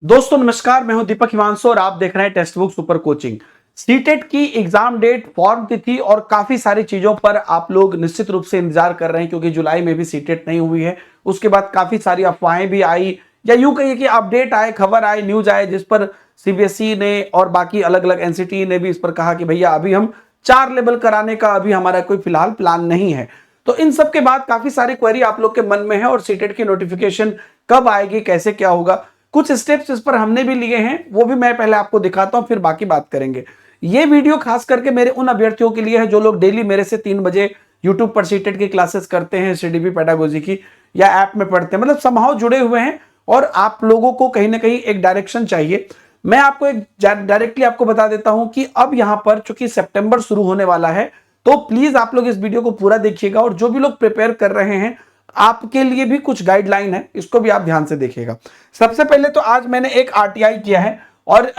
दोस्तों नमस्कार, मैं हूं दीपक हिमांशु और आप देख रहे हैं text book super coaching. CTET की एग्जाम डेट, फॉर्म तिथि और काफी सारी चीजों पर आप लोग निश्चित रूप से इंतजार कर रहे हैं क्योंकि जुलाई में भी सीटेट नहीं हुई है। उसके बाद काफी सारी अफवाहें भी आई या यूं कहिए कि अपडेट आए, खबर आए, न्यूज आए, जिस पर सीबीएसई ने और बाकी अलग अलग एनसीटी ने भी इस पर कहा कि भैया अभी हम 4 लेवल कराने का अभी हमारा कोई फिलहाल प्लान नहीं है। तो इन सब के बाद काफी सारी क्वेरी आप लोग के मन में है और सीटेट की नोटिफिकेशन कब आएगी, कैसे क्या होगा, कुछ स्टेप्स इस पर हमने भी लिए हैं, वो भी मैं पहले आपको दिखाता हूं, फिर बाकी बात करेंगे। ये वीडियो खास करके मेरे उन अभ्यर्थियों के लिए है जो लोग डेली मेरे से 3 बजे यूट्यूब पर सीटेट की क्लासेस करते हैं, सीडीपी पेडागोजी की, या ऐप में पढ़ते हैं, मतलब समहाउ जुड़े हुए हैं और आप लोगों को कहीं ना कहीं एक डायरेक्शन चाहिए। मैं आपको एक डायरेक्टली आपको बता देता हूं कि अब यहां पर चूंकि सितंबर शुरू होने वाला है, तो प्लीज आप लोग इस वीडियो को पूरा देखिएगा और जो भी लोग प्रिपेयर कर रहे हैं आपके लिए भी कुछ गाइडलाइन है, इसको भी आप ध्यान से देखिएगा। सबसे पहले तो आज मैंने एक आरटीआई किया है और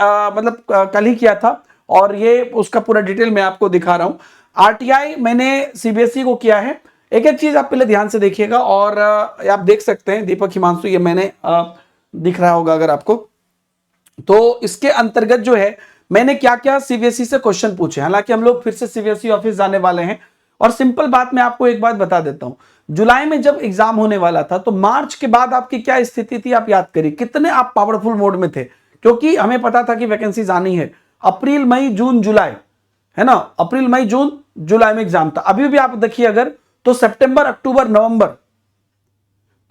कल ही किया था और ये उसका पूरा डिटेल मैं आपको दिखा रहा हूं। आरटीआई मैंने सीबीएसई को किया है। एक एक चीज आप पहले ध्यान से देखिएगा और आप देख सकते हैं दीपक हिमांशु, ये मैंने दिख रहा होगा अगर आपको, तो इसके अंतर्गत जो है मैंने क्या क्या सीबीएसई से क्वेश्चन पूछे। हालांकि हम लोग फिर से सीबीएसई ऑफिस जाने वाले हैं और सिंपल बात मैं आपको एक बात बता देता हूं, जुलाई में जब एग्जाम होने वाला था तो मार्च के बाद आपकी क्या स्थिति थी आप याद करिए, कितने आप पावरफुल मोड में थे, क्योंकि हमें पता था कि वैकेंसीज आनी है। अप्रैल मई जून जुलाई, है ना, अप्रैल मई जून जुलाई में एग्जाम था। अभी भी आप देखिए अगर, तो सितंबर अक्टूबर नवंबर,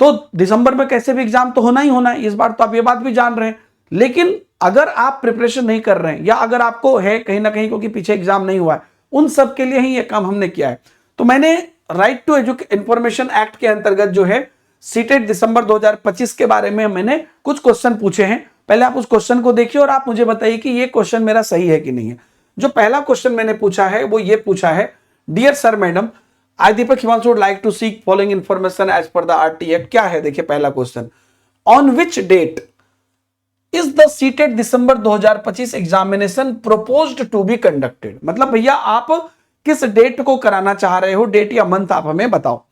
तो दिसंबर में कैसे भी एग्जाम तो होना ही होना है इस बार, तो आप ये बात भी जान रहे हैं। लेकिन अगर आप प्रिपरेशन नहीं कर रहे हैं या अगर आपको है कहीं ना कहीं क्योंकि पीछे एग्जाम नहीं हुआ है, उन सब के लिए ही ये काम हमने किया है। तो मैंने राइट टू इंफॉर्मेशन एक्ट के अंतर्गत जो है सीटेट दिसंबर 2025 के बारे में मैंने कुछ क्वेश्चन पूछे हैं। पहले आप उस क्वेश्चन को देखिए और आप मुझे बताइए कि ये क्वेश्चन मेरा सही है कि नहीं है। जो पहला क्वेश्चन मैंने पूछा है वो ये पूछा है, dear sir madam, I Deepak Himanshu would like to seek following information as per the RT act. क्या है देखिए पहला question, on which date is the CTET December 2025 examination proposed to be conducted. मतलब भैया आप किस डेट को कराना चाह रहे हो, डेट या मंथ आप हमें बताओ।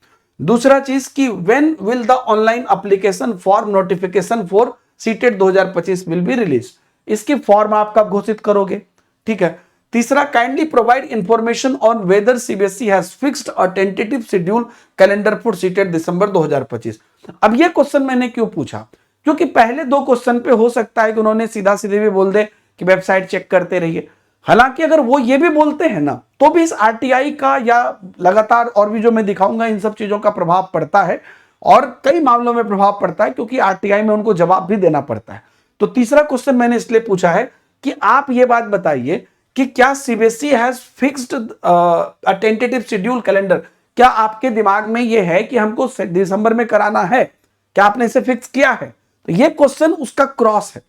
दूसरा चीज कि when will the online application form notification for CTET 2025 will be release. इसकी फॉर्म आप कब घोषित करोगे, ठीक है। तीसरा, kindly provide information on whether CBSE has fixed a tentative schedule calendar for CTET December 2025। अब यह क्वेश्चन मैंने क्यों पूछा, क्योंकि पहले दो क्वेश्चन पे हो सकता है कि उन्होंने सीधा सीधे भी बोल दे कि वेबसाइट चेक करते रहिए। हालांकि अगर वो ये भी बोलते हैं ना, तो भी इस आरटीआई का या लगातार और भी जो मैं दिखाऊंगा इन सब चीजों का प्रभाव पड़ता है और कई मामलों में प्रभाव पड़ता है, क्योंकि आरटीआई में उनको जवाब भी देना पड़ता है। तो तीसरा क्वेश्चन मैंने इसलिए पूछा है कि आप ये बात बताइए कि क्या CBSE has fixed a tentative schedule calendar. क्या आपके दिमाग में ये है कि हमको दिसंबर में कराना है, क्या आपने इसे फिक्स किया है? तो ये क्वेश्चन उसका क्रॉस है।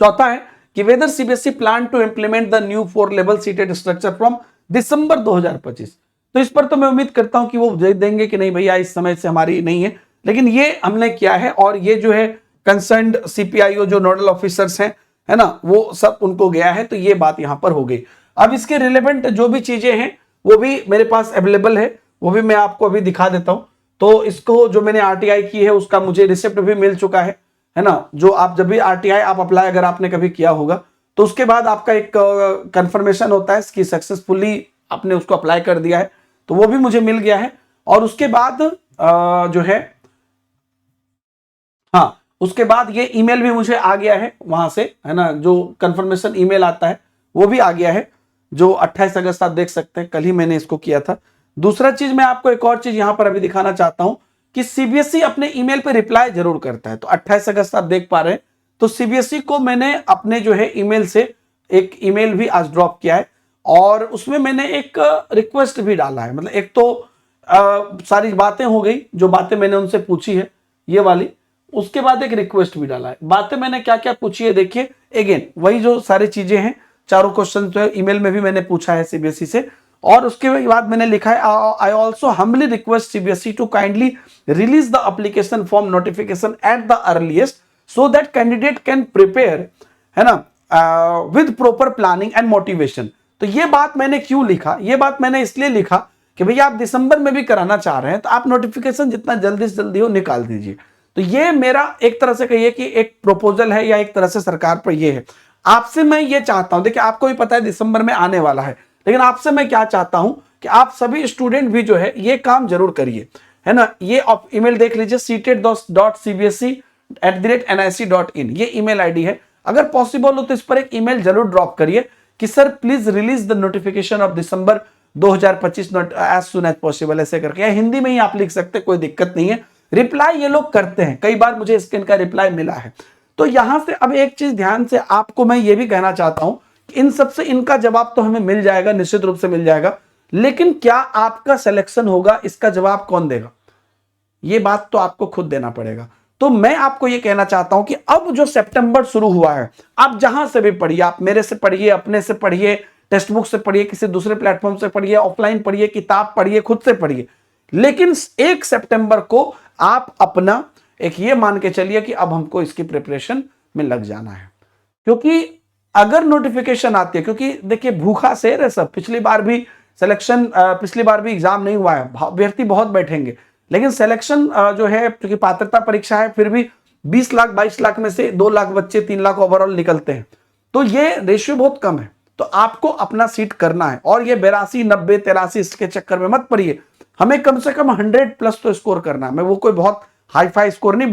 चौथा है कि whether CBSE plan to implement the new 4 level seated structure from December 2025। तो इस पर तो मैं उम्मीद करता हूं कि वो दे देंगे कि नहीं भैया इस समय से हमारी नहीं है, लेकिन ये हमने किया है और ये जो है कंसर्न्ड सीपीआईओ जो नोडल ऑफिसर्स हैं, है ना, वो सब उनको गया है। तो ये बात यहां पर हो गई। अब इसके रिलेवेंट जो भी चीजें हैं वो भी मेरे पास अवेलेबल है, वो भी मैं आपको अभी दिखा देता हूं। तो इसको जो मैंने आरटीआई की है उसका मुझे रिसिप्ट भी मिल चुका है ना। जो आप जब भी आरटीआई आप अप्लाई अगर आपने कभी किया होगा तो उसके बाद आपका एक कंफर्मेशन होता है कि सक्सेसफुली आपने उसको अप्लाई कर दिया है, तो वो भी मुझे मिल गया है। और उसके बाद जो है, हाँ, उसके बाद ये ईमेल भी मुझे आ गया है वहां से, है ना, जो कंफर्मेशन ईमेल आता है वो भी आ गया है, जो 28 अगस्त आप देख सकते हैं, कल ही मैंने इसको किया था। दूसरा चीज मैं आपको एक और चीज यहां पर अभी दिखाना चाहता हूं कि सीबीएसई अपने ईमेल पे रिप्लाई जरूर करता है। तो 28 अगस्त आप देख पा रहे हैं, तो सीबीएसई को मैंने अपने जो है ईमेल से एक ईमेल भी आज ड्रॉप किया है और उसमें मैंने एक रिक्वेस्ट भी डाला है। मतलब एक तो सारी बातें हो गई, जो बातें मैंने उनसे पूछी है ये वाली, उसके बाद एक रिक्वेस्ट भी डाला है। बातें मैंने क्या क्या पूछी है देखिए, अगेन वही जो सारी चीजें हैं, चारों क्वेश्चन जो है ईमेल में भी मैंने पूछा है सीबीएसई से। और उसके बाद मैंने लिखा है, I also humbly request CBSE to kindly release the application form notification at the earliest so that candidate can prepare, है ना, with proper planning and motivation. तो ये बात मैंने क्यों लिखा, ये बात मैंने इसलिए लिखा कि भैया आप दिसंबर में भी कराना चाह रहे हैं तो आप नोटिफिकेशन जितना जल्दी से जल्दी हो निकाल दीजिए। तो ये मेरा एक तरह से कहिए कि एक प्रपोजल है या एक तरह से सरकार पर ये है। आपसे मैं ये चाहता हूं, देखिए आपको भी पता है दिसंबर में आने वाला है, लेकिन आपसे मैं क्या चाहता हूं कि आप सभी स्टूडेंट भी जो है ये काम जरूर करिए, है ना। ये आप ईमेल देख लीजिए ctet.cbse@nic.in, ये ईमेल आईडी है। अगर पॉसिबल हो तो इस पर एक ईमेल जरूर ड्रॉप करिए कि sir please release the notification of December 2025 not as soon as possible, ऐसे करके, या हिंदी में ही आप लिख सकते, कोई दिक्कत नहीं है। रिप्लाई ये लोग करते हैं, कई बार मुझे इनका रिप्लाई मिला है। तो यहां से अब एक चीज ध्यान से आपको मैं ये भी कहना चाहता हूं, इन सबसे इनका जवाब तो हमें मिल जाएगा, निश्चित रूप से मिल जाएगा, लेकिन क्या आपका सिलेक्शन होगा इसका जवाब कौन देगा? ये बात तो आपको खुद देना पड़ेगा। तो मैं आपको ये कहना चाहता हूं कि अब जो सितंबर शुरू हुआ है, आप जहां से भी पढ़िए, आप मेरे से पढ़िए, अपने से पढ़िए, टेक्स्ट बुक से पढ़िए, किसी दूसरे प्लेटफॉर्म से पढ़िए, ऑफलाइन पढ़िए, किताब पढ़िए, खुद से पढ़िए, लेकिन 1 सितंबर को आप अपना एक ये मान के चलिए कि अब हमको इसकी प्रिपरेशन में लग जाना है। क्योंकि अगर नोटिफिकेशन आती है, क्योंकि देखिए भूखा शेर है सब, पिछली बार भी सिलेक्शन, पिछली बार भी एग्जाम नहीं हुआ है, अभ्यर्थी बहुत बैठेंगे, लेकिन सिलेक्शन जो है, क्योंकि पात्रता परीक्षा है, फिर भी 20 लाख 22 लाख में से 2 लाख बच्चे 3 लाख ओवरऑल निकलते हैं, तो ये रेशियो बहुत कम है। तो आपको अपना सीट करना है, और ये 82 90 83 इसके चक्कर में मत पड़िए, हमें कम से कम 100 प्लस तो स्कोर करना है। मैं वो कोई बहुत हाई फाई स्कोर नहीं